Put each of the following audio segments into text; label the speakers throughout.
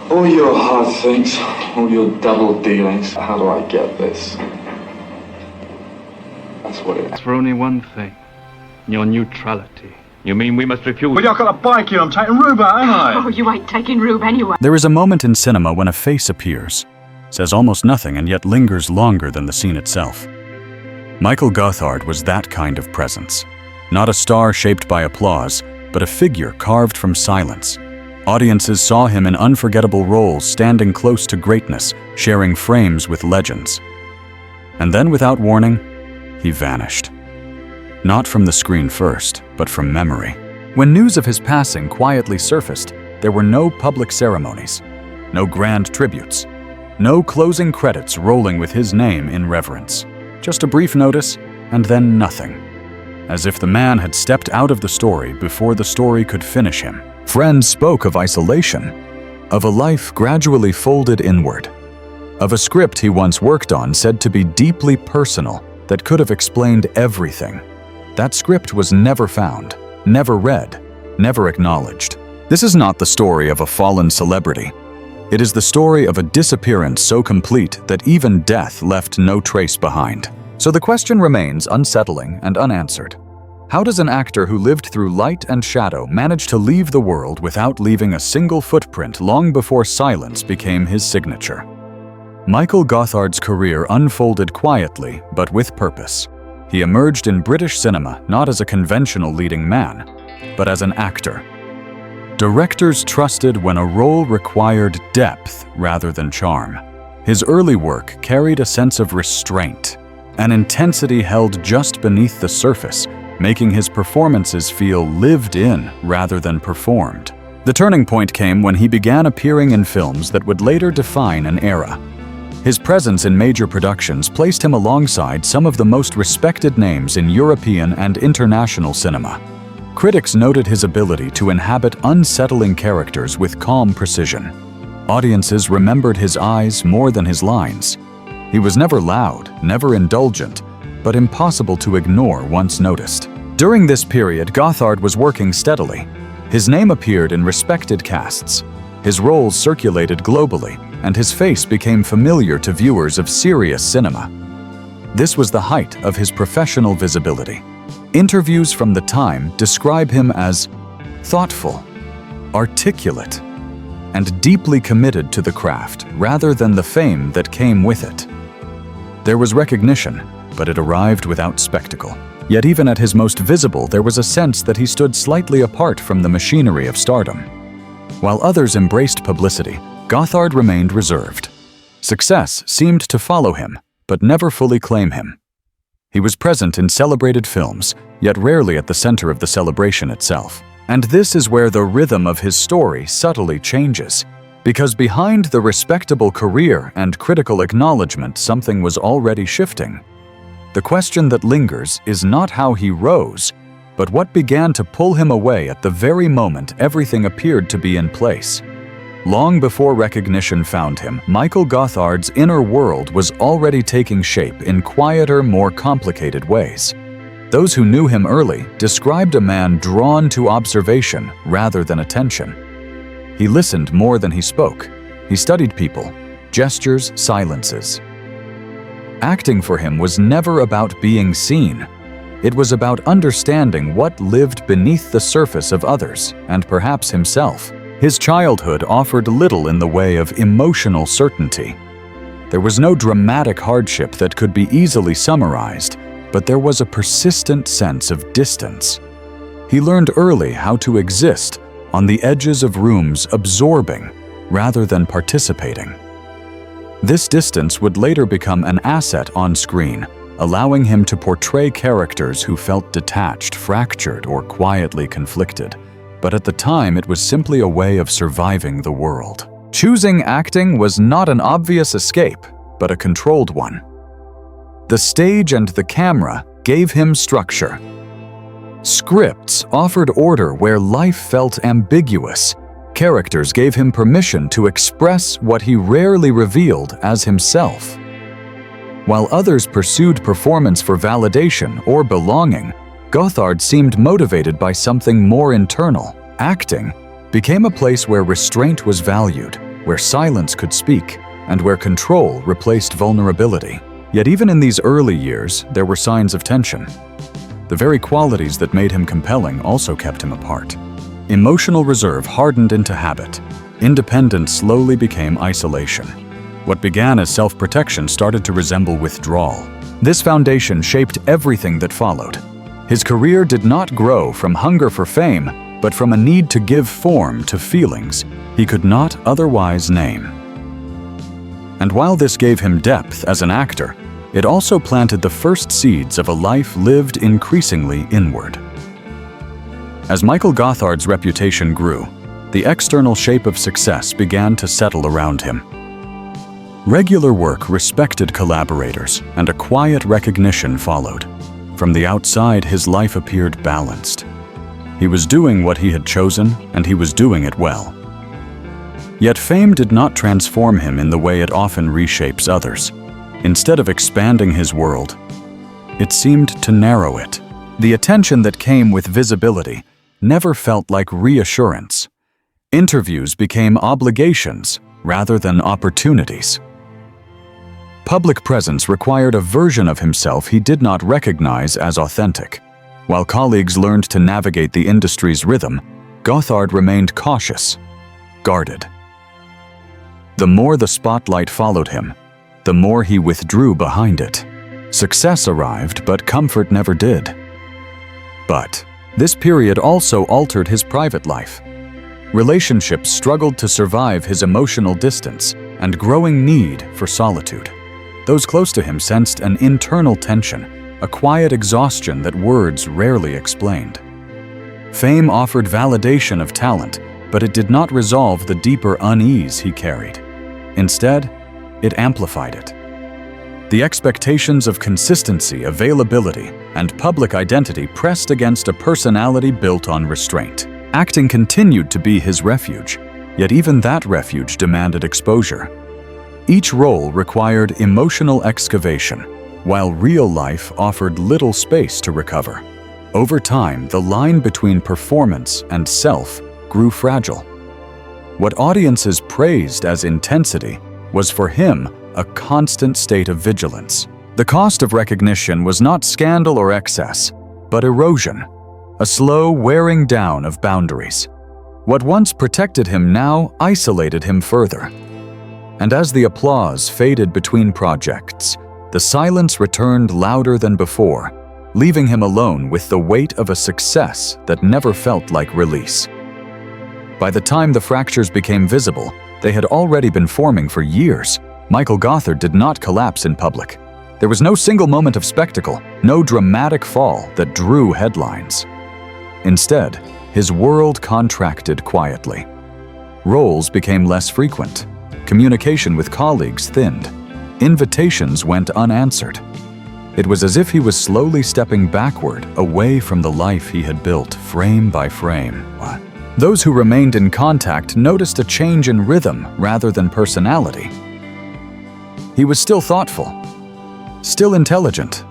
Speaker 1: All your hard things, all your double dealings. How do I get this? That's what it is.
Speaker 2: For only one thing. Your neutrality. You mean we must refuse?
Speaker 3: Well, I've got a bike here. I'm taking Rube out, ain't I?
Speaker 4: Oh, you ain't taking Rube anywhere.
Speaker 5: There is a moment in cinema when a face appears, says almost nothing and yet lingers longer than the scene itself. Michael Gothard was that kind of presence. Not a star shaped by applause, but a figure carved from silence. Audiences saw him in unforgettable roles, standing close to greatness, sharing frames with legends. And then, without warning, he vanished. Not from the screen first, but from memory. When news of his passing quietly surfaced, there were no public ceremonies, no grand tributes, no closing credits rolling with his name in reverence. Just a brief notice, and then nothing. As if the man had stepped out of the story before the story could finish him. Friends spoke of isolation, of a life gradually folded inward, of a script he once worked on said to be deeply personal that could have explained everything. That script was never found, never read, never acknowledged. This is not the story of a fallen celebrity. It is the story of a disappearance so complete that even death left no trace behind. So the question remains unsettling and unanswered. How does an actor who lived through light and shadow manage to leave the world without leaving a single footprint long before silence became his signature? Michael Gothard's career unfolded quietly, but with purpose. He emerged in British cinema not as a conventional leading man, but as an actor. Directors trusted when a role required depth rather than charm. His early work carried a sense of restraint, an intensity held just beneath the surface, making his performances feel lived in rather than performed. The turning point came when he began appearing in films that would later define an era. His presence in major productions placed him alongside some of the most respected names in European and international cinema. Critics noted his ability to inhabit unsettling characters with calm precision. Audiences remembered his eyes more than his lines. He was never loud, never indulgent, but impossible to ignore once noticed. During this period, Gothard was working steadily. His name appeared in respected casts. His roles circulated globally, and his face became familiar to viewers of serious cinema. This was the height of his professional visibility. Interviews from the time describe him as thoughtful, articulate, and deeply committed to the craft rather than the fame that came with it. There was recognition, but it arrived without spectacle. Yet even at his most visible, there was a sense that he stood slightly apart from the machinery of stardom. While others embraced publicity, Gothard remained reserved. Success seemed to follow him, but never fully claim him. He was present in celebrated films, yet rarely at the center of the celebration itself. And this is where the rhythm of his story subtly changes. Because behind the respectable career and critical acknowledgement, something was already shifting. The question that lingers is not how he rose, but what began to pull him away at the very moment everything appeared to be in place. Long before recognition found him, Michael Gothard's inner world was already taking shape in quieter, more complicated ways. Those who knew him early described a man drawn to observation rather than attention. He listened more than he spoke. He studied people, gestures, silences. Acting for him was never about being seen. It was about understanding what lived beneath the surface of others, and perhaps himself. His childhood offered little in the way of emotional certainty. There was no dramatic hardship that could be easily summarized, but there was a persistent sense of distance. He learned early how to exist on the edges of rooms, absorbing rather than participating. This distance would later become an asset on screen, allowing him to portray characters who felt detached, fractured, or quietly conflicted. But at the time, it was simply a way of surviving the world. Choosing acting was not an obvious escape, but a controlled one. The stage and the camera gave him structure. Scripts offered order where life felt ambiguous. Characters gave him permission to express what he rarely revealed as himself. While others pursued performance for validation or belonging, Gothard seemed motivated by something more internal. Acting became a place where restraint was valued, where silence could speak, and where control replaced vulnerability. Yet even in these early years, there were signs of tension. The very qualities that made him compelling also kept him apart. Emotional reserve hardened into habit. Independence slowly became isolation. What began as self-protection started to resemble withdrawal. This foundation shaped everything that followed. His career did not grow from hunger for fame, but from a need to give form to feelings he could not otherwise name. And while this gave him depth as an actor, it also planted the first seeds of a life lived increasingly inward. As Michael Gothard's reputation grew, the external shape of success began to settle around him. Regular work respected collaborators, and a quiet recognition followed. From the outside, his life appeared balanced. He was doing what he had chosen, and he was doing it well. Yet fame did not transform him in the way it often reshapes others. Instead of expanding his world, it seemed to narrow it. The attention that came with visibility never felt like reassurance. Interviews became obligations rather than opportunities. Public presence required a version of himself he did not recognize as authentic. While colleagues learned to navigate the industry's rhythm, Gothard remained cautious, guarded. The more the spotlight followed him, the more he withdrew behind it. Success arrived, but comfort never did. But this period also altered his private life. Relationships struggled to survive his emotional distance and growing need for solitude. Those close to him sensed an internal tension, a quiet exhaustion that words rarely explained. Fame offered validation of talent, but it did not resolve the deeper unease he carried. Instead, it amplified it. The expectations of consistency, availability, and public identity pressed against a personality built on restraint. Acting continued to be his refuge, yet even that refuge demanded exposure. Each role required emotional excavation, while real life offered little space to recover. Over time, the line between performance and self grew fragile. What audiences praised as intensity was for him a constant state of vigilance. The cost of recognition was not scandal or excess, but erosion, a slow wearing down of boundaries. What once protected him now isolated him further. And as the applause faded between projects, the silence returned louder than before, leaving him alone with the weight of a success that never felt like release. By the time the fractures became visible, they had already been forming for years. Michael Gothard did not collapse in public. There was no single moment of spectacle, no dramatic fall that drew headlines. Instead, his world contracted quietly. Roles became less frequent. Communication with colleagues thinned. Invitations went unanswered. It was as if he was slowly stepping backward, away from the life he had built frame by frame. Those who remained in contact noticed a change in rhythm rather than personality. He was still thoughtful, still intelligent,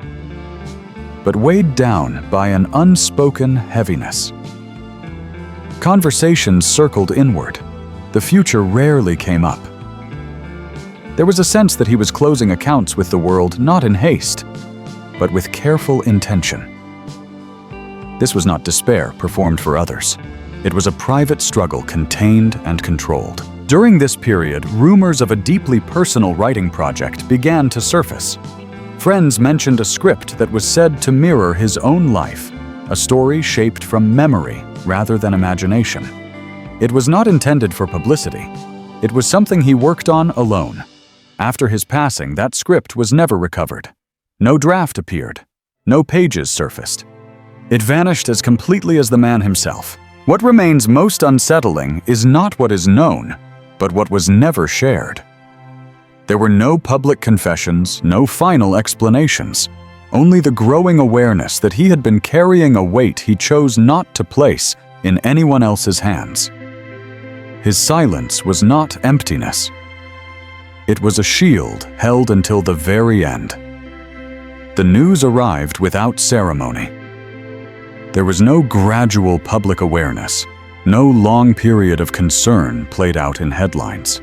Speaker 5: but weighed down by an unspoken heaviness. Conversations circled inward. The future rarely came up. There was a sense that he was closing accounts with the world not in haste, but with careful intention. This was not despair performed for others. It was a private struggle contained and controlled. During this period, rumors of a deeply personal writing project began to surface. Friends mentioned a script that was said to mirror his own life, a story shaped from memory rather than imagination. It was not intended for publicity. It was something he worked on alone. After his passing, that script was never recovered. No draft appeared. No pages surfaced. It vanished as completely as the man himself. What remains most unsettling is not what is known, but what was never shared. There were no public confessions, no final explanations, only the growing awareness that he had been carrying a weight he chose not to place in anyone else's hands. His silence was not emptiness. It was a shield held until the very end. The news arrived without ceremony. There was no gradual public awareness, no long period of concern played out in headlines.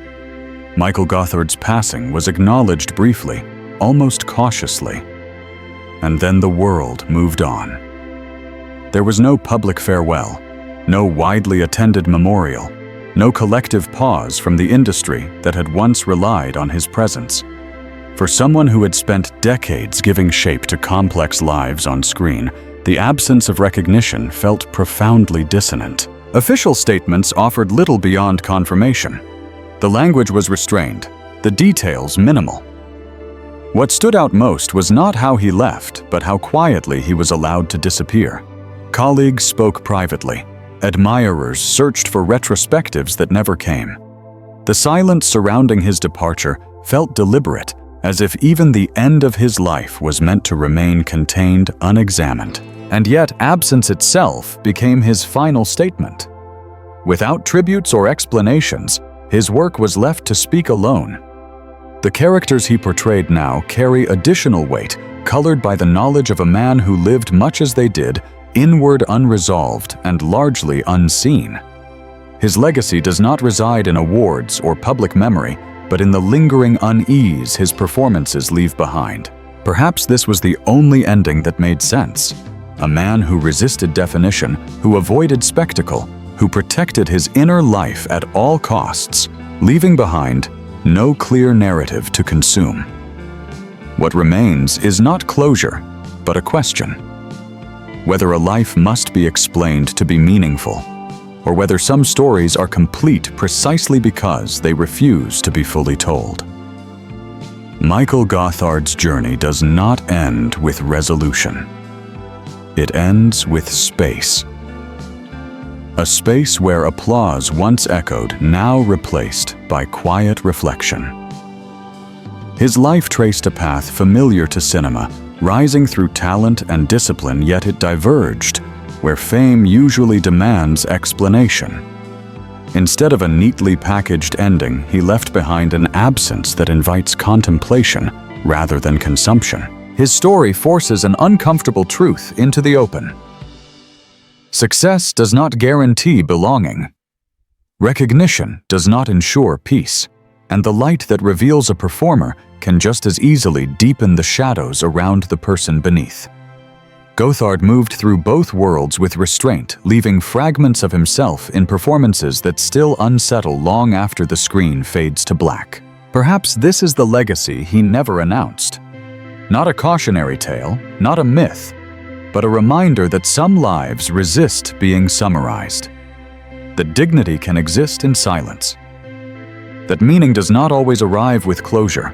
Speaker 5: Michael Gothard's passing was acknowledged briefly, almost cautiously. And then the world moved on. There was no public farewell, no widely attended memorial, no collective pause from the industry that had once relied on his presence. For someone who had spent decades giving shape to complex lives on screen, the absence of recognition felt profoundly dissonant. Official statements offered little beyond confirmation. The language was restrained, the details minimal. What stood out most was not how he left, but how quietly he was allowed to disappear. Colleagues spoke privately. Admirers searched for retrospectives that never came. The silence surrounding his departure felt deliberate, as if even the end of his life was meant to remain contained, unexamined. And yet, absence itself became his final statement. Without tributes or explanations, his work was left to speak alone. The characters he portrayed now carry additional weight, colored by the knowledge of a man who lived much as they did, inward, unresolved, and largely unseen. His legacy does not reside in awards or public memory, but in the lingering unease his performances leave behind. Perhaps this was the only ending that made sense. A man who resisted definition, who avoided spectacle, who protected his inner life at all costs, leaving behind no clear narrative to consume. What remains is not closure, but a question. Whether a life must be explained to be meaningful, or whether some stories are complete precisely because they refuse to be fully told. Michael Gothard's journey does not end with resolution. It ends with space. A space where applause once echoed, now replaced by quiet reflection. His life traced a path familiar to cinema, rising through talent and discipline, yet it diverged, where fame usually demands explanation. Instead of a neatly packaged ending, he left behind an absence that invites contemplation rather than consumption. His story forces an uncomfortable truth into the open. Success does not guarantee belonging. Recognition does not ensure peace, and the light that reveals a performer can just as easily deepen the shadows around the person beneath. Gothard moved through both worlds with restraint, leaving fragments of himself in performances that still unsettle long after the screen fades to black. Perhaps this is the legacy he never announced. Not a cautionary tale, not a myth, but a reminder that some lives resist being summarized. That dignity can exist in silence. That meaning does not always arrive with closure.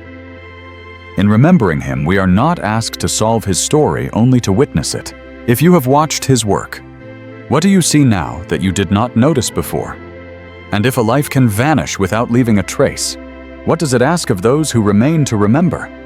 Speaker 5: In remembering him, we are not asked to solve his story, only to witness it. If you have watched his work, what do you see now that you did not notice before? And if a life can vanish without leaving a trace, what does it ask of those who remain to remember?